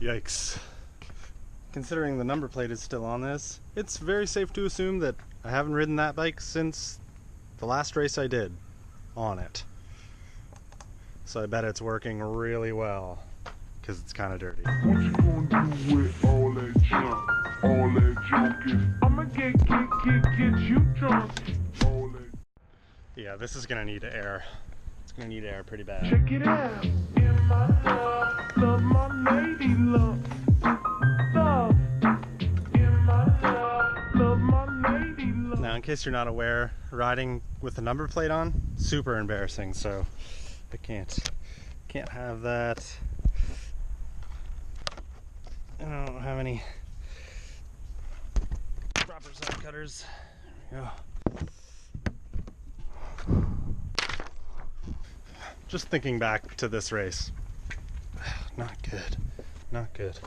Yikes. Considering the number plate is still on this, it's very safe to assume that I haven't ridden that bike since the last race I did on it. So I bet it's working really well, because it's kind of dirty. What you gonna do with all that junk? All that junk is, I'ma get you drunk. All that. Yeah, this is gonna need air. It's gonna need air pretty bad. Check it out. In my love my lady love. Love. In my love my lady love. Now, in case you're not aware, riding with the number plate on, super embarrassing, so I can't have that. I don't have any proper side cutters. There we go. Just thinking back to this race, not good, not good.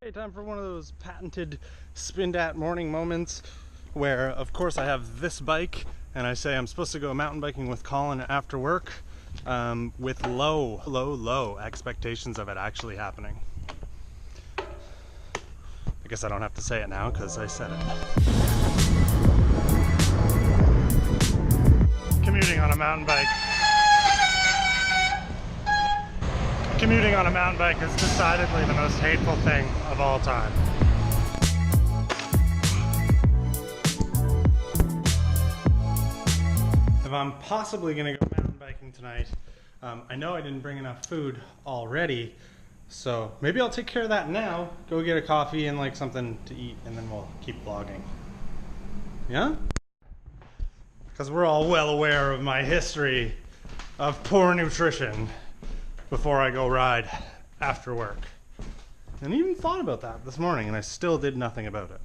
Hey, time for one of those patented Spindatt morning moments where, of course, I have this bike and I say I'm supposed to go mountain biking with Colin after work with low expectations of it actually happening. I guess I don't have to say it now because I said it. Commuting on a mountain bike. Commuting on a mountain bike is decidedly the most hateful thing of all time. If I'm possibly gonna go mountain biking tonight, I know I didn't bring enough food already, so maybe I'll take care of that now, go get a coffee and like something to eat, and then we'll keep vlogging. Yeah? Because we're all well aware of my history of poor nutrition before I go ride after work. And I even thought about that this morning and I still did nothing about it.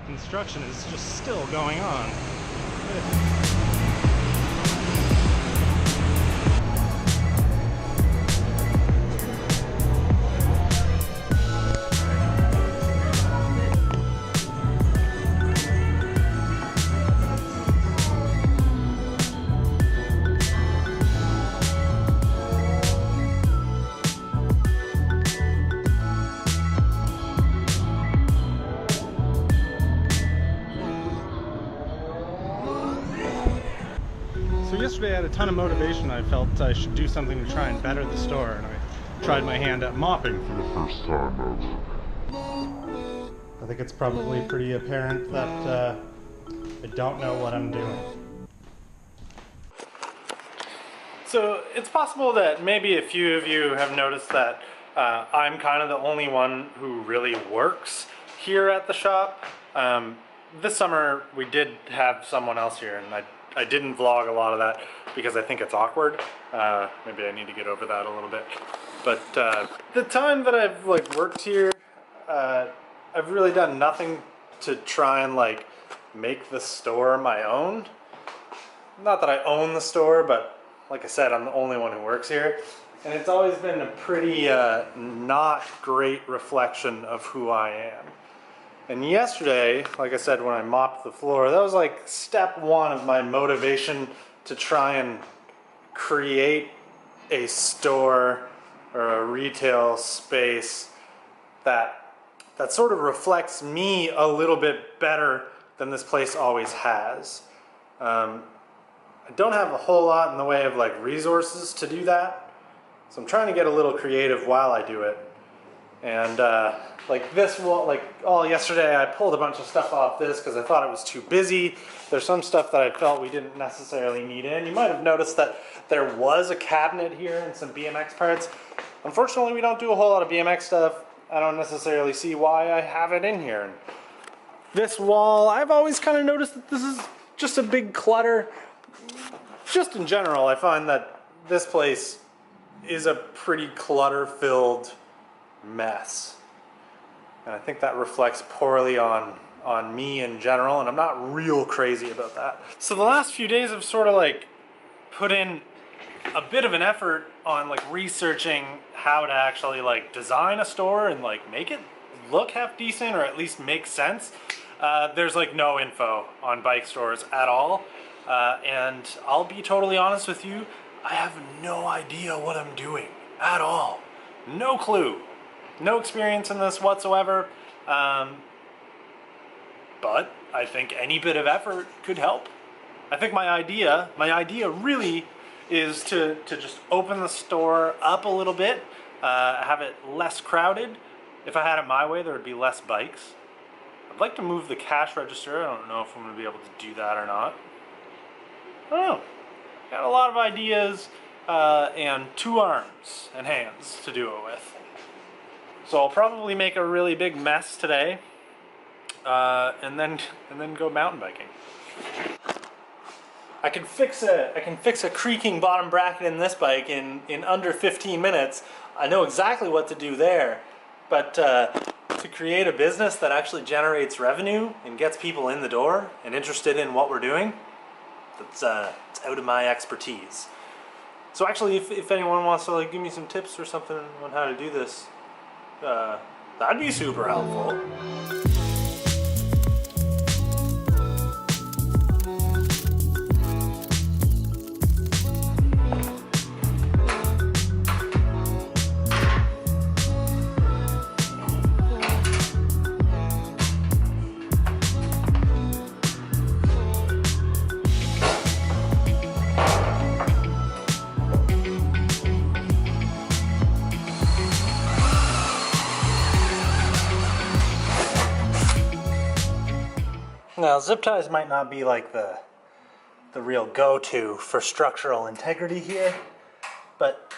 Construction is just still going on. So yesterday I had a ton of motivation. I felt I should do something to try and better the store, and I tried my hand at mopping for the first time ever. I think it's probably pretty apparent that I don't know what I'm doing. So it's possible that maybe a few of you have noticed that I'm kind of the only one who really works here at the shop. This summer we did have someone else here, and I didn't vlog a lot of that because I think it's awkward. Maybe I need to get over that a little bit. But the time that I've like worked here, I've really done nothing to try and like make the store my own. Not that I own the store, but like I said, I'm the only one who works here. And it's always been a pretty not great reflection of who I am. And yesterday, like I said, when I mopped the floor, that was like step one of my motivation to try and create a store or a retail space that sort of reflects me a little bit better than this place always has. I don't have a whole lot in the way of like resources to do that, so I'm trying to get a little creative while I do it. And like this wall, like all yesterday I pulled a bunch of stuff off this because I thought it was too busy. There's some stuff that I felt we didn't necessarily need in. You might have noticed that there was a cabinet here and some BMX parts. Unfortunately, we don't do a whole lot of BMX stuff. I don't necessarily see why I have it in here. And this wall, I've always kind of noticed that this is just a big clutter. Just in general, I find that this place is a pretty clutter-filled mess. And I think that reflects poorly on me in general, and I'm not real crazy about that. So the last few days I've sort of like put in a bit of an effort on like researching how to actually like design a store and like make it look half decent or at least make sense. There's like no info on bike stores at all. and I'll be totally honest with you, I have no idea what I'm doing at all. No clue. No experience in this whatsoever. But I think any bit of effort could help. I think my idea really is to just open the store up a little bit, have it less crowded. If I had it my way, there would be less bikes. I'd like to move the cash register. I don't know if I'm going to be able to do that or not. I don't know. Got a lot of ideas and 2 arms and hands to do it with. So I'll probably make a really big mess today, and then go mountain biking. I can fix a creaking bottom bracket in this bike in under 15 minutes. I know exactly what to do there, but to create a business that actually generates revenue and gets people in the door and interested in what we're doing, it's out of my expertise. So actually, if anyone wants to give me some tips or something on how to do this, that'd be super helpful. Now, zip ties might not be like the real go-to for structural integrity here, but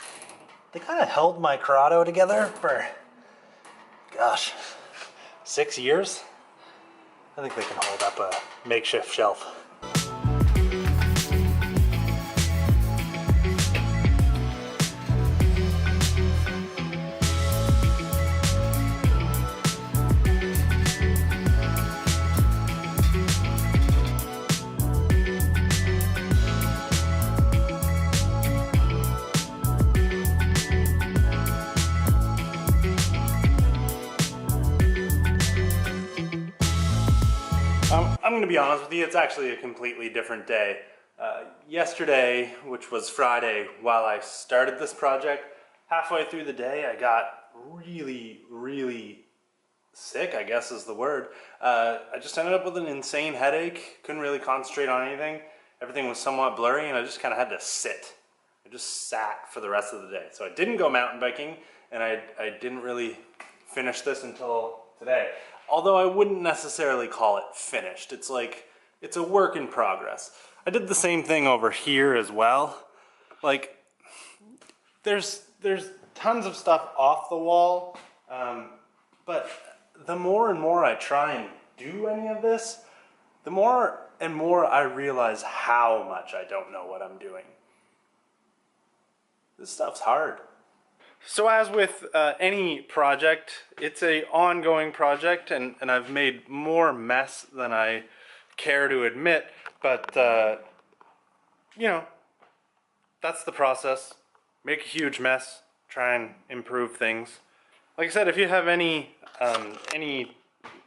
they kind of held my Corrado together for, gosh, 6 years. I think they can hold up a makeshift shelf. I'm going to be honest with you, it's actually a completely different day. Yesterday, which was Friday, while I started this project, halfway through the day I got really sick, I guess is the word. I just ended up with an insane headache, couldn't really concentrate on anything. Everything was somewhat blurry and I just kind of had to sit. I just sat for the rest of the day. So I didn't go mountain biking and I didn't really finish this until today. Although I wouldn't necessarily call it finished. It's like, it's a work in progress. I did the same thing over here as well. Like, there's tons of stuff off the wall, but the more and more I try and do any of this, the more and more I realize how much I don't know what I'm doing. This stuff's hard. So as with any project, it's an ongoing project, and I've made more mess than I care to admit, but you know, that's the process. Make a huge mess, try and improve things. Like I said, if you have any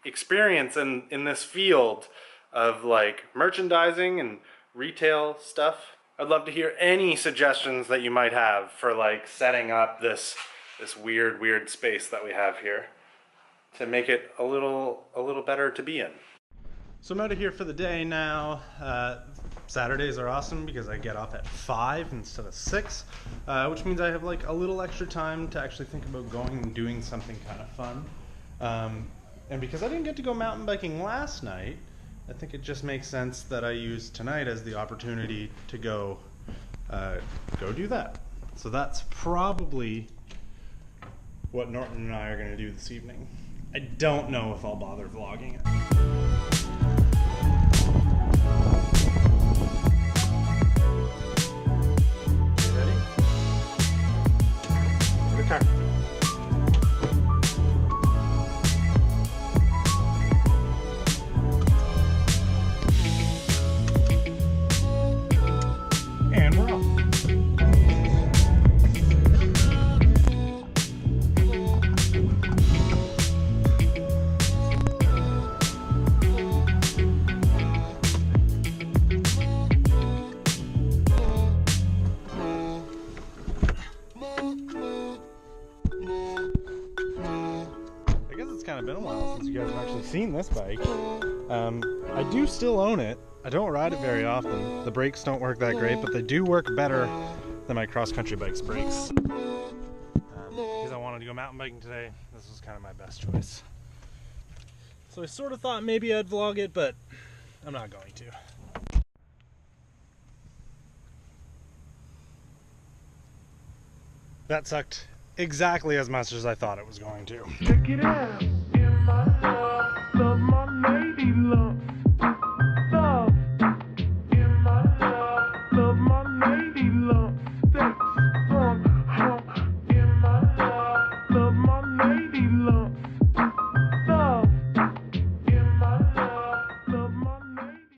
experience in this field of like merchandising and retail stuff, I'd love to hear any suggestions that you might have for like setting up this weird space that we have here to make it a little better to be in. So I'm out of here for the day now. Saturdays are awesome because I get off at 5 instead of 6, which means I have like a little extra time to actually think about going and doing something kind of fun. And because I didn't get to go mountain biking last night, I think it just makes sense that I use tonight as the opportunity to go do that. So that's probably what Norton and I are going to do this evening. I don't know if I'll bother vlogging it. You ready? Okay. And we're off. kind of been a while since you guys have actually seen this bike. I do still own it. I don't ride it very often. The brakes don't work that great, but they do work better than my cross-country bike's brakes. Because I wanted to go mountain biking today, this was kind of my best choice. So I sort of thought maybe I'd vlog it, but I'm not going to. That sucked exactly as much as I thought it was going to. Check it out. In my love my lady love. Love. In my love my lady love. Stay strong, in my love my lady love.